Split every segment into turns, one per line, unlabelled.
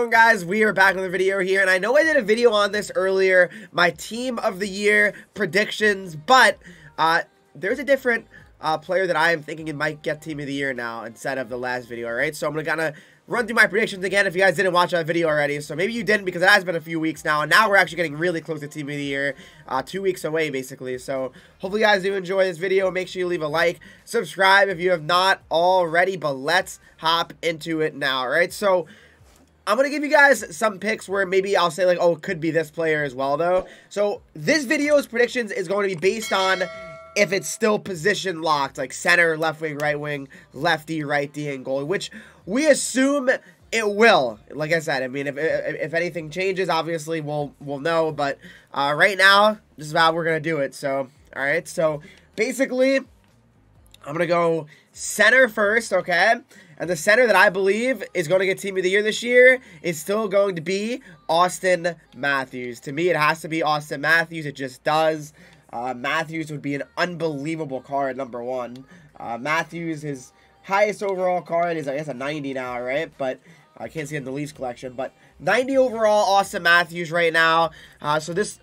going, guys? We are back with a video here, and I know I did a video on this earlier, my team of the year predictions, but there's a different player that I am thinking it might get team of the year now instead of the last video, alright? So I'm going to kind of run through my predictions again if you guys didn't watch that video already. So maybe you didn't because it has been a few weeks now, and now we're actually getting really close to team of the year, 2 weeks away basically. So hopefully you guys do enjoy this video. Make sure you leave a like, subscribe if you have not already, but let's hop into it now, alright? So I'm going to give you guys some picks where maybe I'll say like, oh, it could be this player as well though. So this video's predictions is going to be based on if it's still position locked, like center, left wing, right wing, lefty, righty, and goalie, which we assume it will. Like I said, I mean, if anything changes, obviously we'll know. But right now, this is how we're gonna do it. So, all right. So basically, I'm gonna go center first, okay? And the center that I believe is going to get team of the year this year is still going to be Auston Matthews. To me, it has to be Auston Matthews. It just does. Matthews would be an unbelievable card, number one. Matthews, his highest overall card is, I guess, a 90 now, right? But I can't see it in the Leafs collection. But 90 overall, Auston Matthews right now. So this,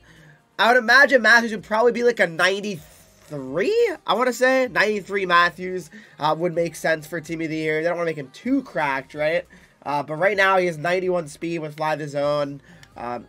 I would imagine Matthews would probably be like a 93, I want to say. 93 Matthews would make sense for team of the year. They don't want to make him too cracked, right? But right now, he has 91 speed with fly the zone.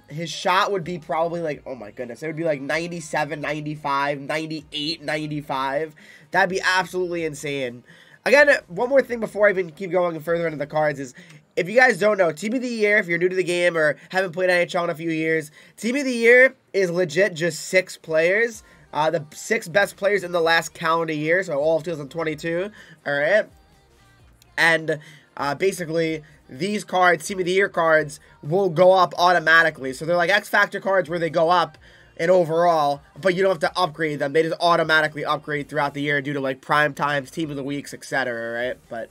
His shot would be probably like, oh my goodness, it would be like 97, 95, 98, 95. That'd be absolutely insane. Again, one more thing before I even keep going further into the cards is, if you guys don't know, team of the year, if you're new to the game or haven't played NHL in a few years, team of the year is legit just 6 players. The 6 best players in the last calendar year, so all of 2022, alright? And basically, these cards, team of the year cards, will go up automatically. So they're like X Factor cards where they go up in overall, but you don't have to upgrade them. They just automatically upgrade throughout the year due to like prime times, team of the weeks, etc. Right? But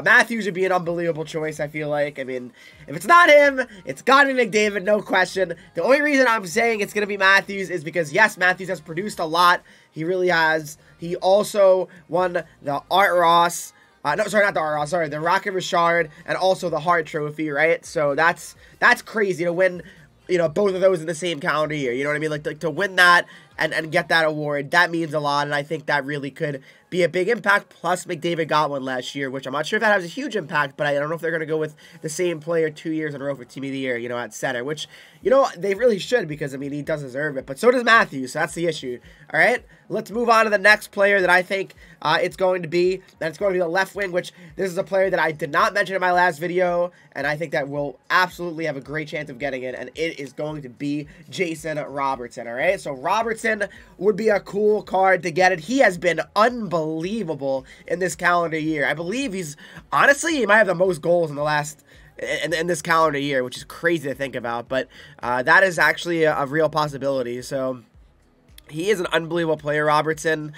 Matthews would be an unbelievable choice, I feel like. I mean, if it's not him, it's got to be McDavid, no question. The only reason I'm saying it's going to be Matthews is because, yes, Matthews has produced a lot. He really has. He also won the Art Ross. No, sorry, not the Art Ross. Sorry, the Rocket Richard and also the Hart Trophy, right? So that's crazy to win, you know, both of those in the same calendar year. You know what I mean? Like to win that and get that award, that means a lot, and I think that really could be a big impact. Plus, McDavid got one last year, which I'm not sure if that has a huge impact, but I don't know if they're going to go with the same player 2 years in a row for team of the year, you know, at center, which, you know, they really should because, I mean, he does deserve it, but so does Matthews, so that's the issue. All right, let's move on to the next player that I think it's going to be, and it's going to be the left wing, which this is a player that I did not mention in my last video, and I think that will absolutely have a great chance of getting it, and it is going to be Jason Robertson, all right? So Robertson would be a cool card to get it. He has been unbelievable in this calendar year. I believe he's, honestly, he might have the most goals in the last, in this calendar year, which is crazy to think about, but that is actually a real possibility. So he is an unbelievable player, Robertson.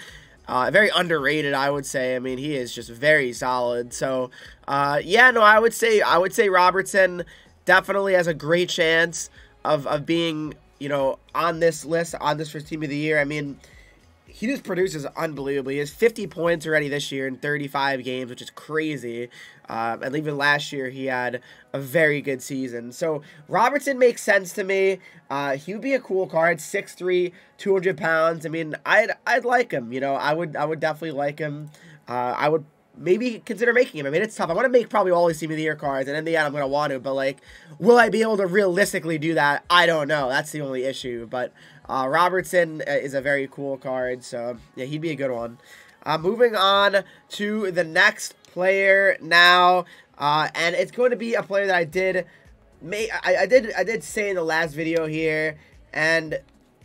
Very underrated, I would say. I mean, he is just very solid. So, yeah, no, I would say Robertson definitely has a great chance of being, you know, on this list, on this first team of the year. I mean, he just produces unbelievably. He has 50 points already this year in 35 games, which is crazy. And even last year, he had a very good season. So Robertson makes sense to me. He would be a cool card. 6'3", 200 pounds. I mean, I'd like him. You know, I would definitely like him. I would maybe consider making him. I mean, it's tough. I want to make probably all these team of the year cards, and in the end, I'm going to want to. But, like, will I be able to realistically do that? I don't know. That's the only issue. But Robertson is a very cool card, so yeah, he'd be a good one. Moving on to the next player now, and it's going to be a player that I did say in the last video here, and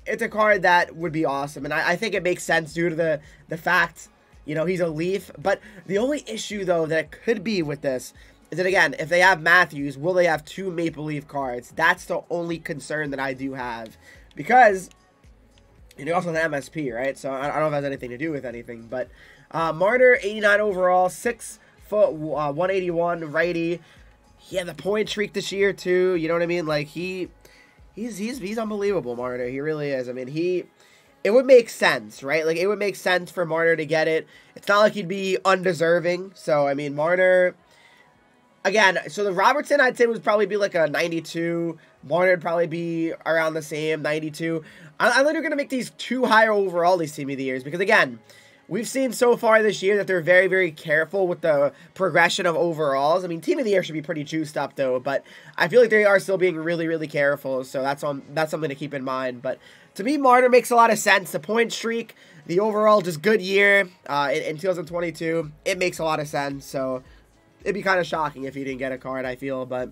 it's a card that would be awesome, and I think it makes sense due to the fact, you know, he's a Leaf. But the only issue, though, that could be with this is that, again, if they have Matthews, will they have 2 Maple Leaf cards? That's the only concern that I do have. Because, you know, also an MSP, right? So I don't know if it has anything to do with anything. But Marner, 89 overall, 6 foot, 181, righty. He had the point streak this year, too. You know what I mean? Like, he's unbelievable, Marner. He really is. I mean, it would make sense, right? Like, it would make sense for Marner to get it. It's not like he'd be undeserving. So, I mean, Marner, again, so the Robertson, I'd say, would probably be like a 92. Marner would probably be around the same, 92. I'm literally going to make these too higher overall, these Team of the Years, because, again, we've seen so far this year that they're very, very careful with the progression of overalls. I mean, Team of the Year should be pretty juiced up, though, but I feel like they are still being really, really careful, so that's something to keep in mind. But to me, Marner makes a lot of sense. The point streak, the overall just good year in 2022, it makes a lot of sense, so it'd be kind of shocking if he didn't get a card, I feel, but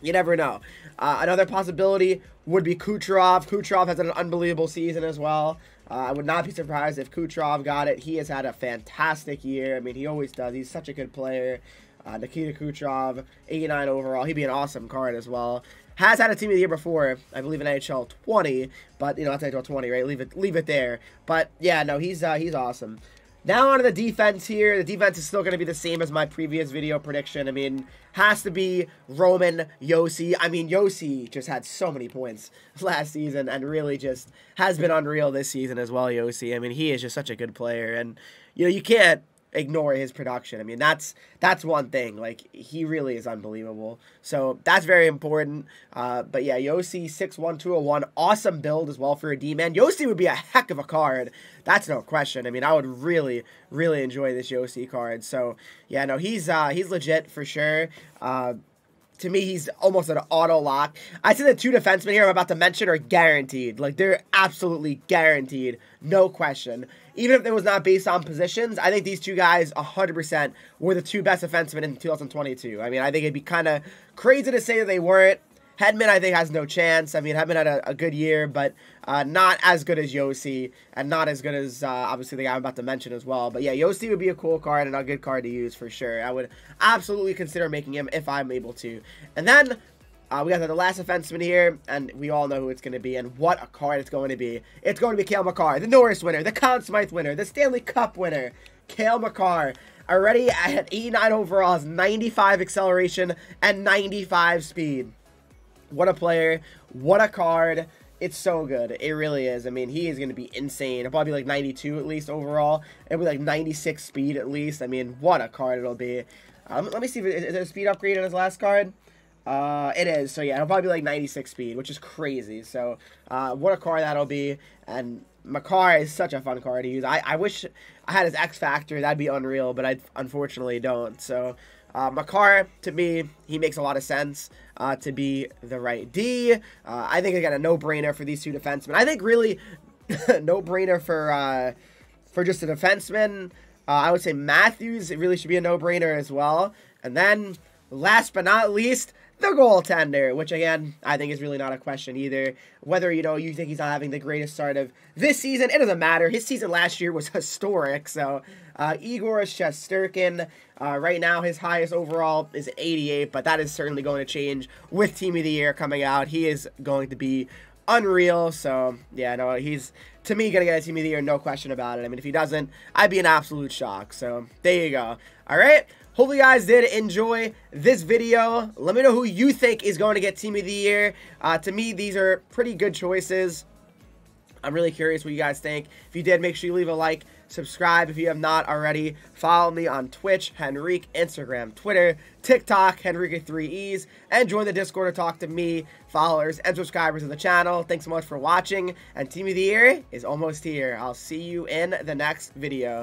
you never know. Another possibility would be Kucherov. Kucherov has an unbelievable season as well. I would not be surprised if Kucherov got it. He has had a fantastic year. I mean, he always does. He's such a good player. Nikita Kucherov, 89 overall. He'd be an awesome card as well. Has had a Team of the Year before, I believe in NHL 20, but, you know, that's NHL 20, right? Leave it there. But, yeah, no, he's awesome. Now on to the defense here. The defense is still going to be the same as my previous video prediction. I mean, has to be Roman, Josi. I mean, Josi just had so many points last season and really just has been unreal this season as well, Josi. I mean, he is just such a good player. And, you know, you can't ignore his production. I mean, that's one thing. Like, he really is unbelievable. So that's very important. But yeah, Josi 6'1", 201, awesome build as well for a D-man. Josi would be a heck of a card. That's no question. I mean, I would really, really enjoy this Josi card. So yeah, no, he's legit for sure. To me, he's almost an auto lock. I see the two defensemen here I'm about to mention are guaranteed. Like, they're absolutely guaranteed. No question. Even if it was not based on positions, I think these two guys 100% were the two best defensemen in 2022. I mean, I think it'd be kind of crazy to say that they weren't. Hedman, I think, has no chance. I mean, Hedman had a good year, but not as good as Josi, and not as good as, obviously, the guy I'm about to mention as well. But yeah, Josi would be a cool card and a good card to use for sure. I would absolutely consider making him if I'm able to. And then we got the last defenseman here, and we all know who it's going to be, and what a card it's going to be. It's going to be Cale Makar, the Norris winner, the Conn Smythe winner, the Stanley Cup winner. Cale Makar, already at 89 overalls, 95 acceleration, and 95 speed. What a player. What a card. It's so good. It really is. I mean, he is going to be insane. It'll probably be like 92 at least overall. It'll be like 96 speed at least. I mean, what a card it'll be. Let me see. Is there a speed upgrade on his last card? It is. So yeah, it'll probably be like 96 speed, which is crazy. So what a card that'll be. And Makar is such a fun card to use. I wish I had his X Factor. That'd be unreal, but I unfortunately don't. So Makar, to me, he makes a lot of sense to be the right D. I think I got a no-brainer for these two defensemen. I think really no-brainer for just a defenseman. I would say Matthews, it really should be a no-brainer as well. And then, last but not least, the goaltender, which again, I think is really not a question either. Whether, you know, you think he's not having the greatest start of this season, it doesn't matter. His season last year was historic. So, Igor Shesterkin, right now his highest overall is 88, but that is certainly going to change with Team of the Year coming out. He is going to be unreal. So, yeah, no, he's, to me, going to get a Team of the Year, no question about it. I mean, if he doesn't, I'd be in absolute shock. So, there you go. All right. Hopefully you guys did enjoy this video. Let me know who you think is going to get Team of the Year. To me, these are pretty good choices. I'm really curious what you guys think. If you did, make sure you leave a like, subscribe if you have not already. Follow me on Twitch, Henreek, Instagram, Twitter, TikTok, Henreek with 3 E's, and join the Discord to talk to me, followers, and subscribers of the channel. Thanks so much for watching, and Team of the Year is almost here. I'll see you in the next video.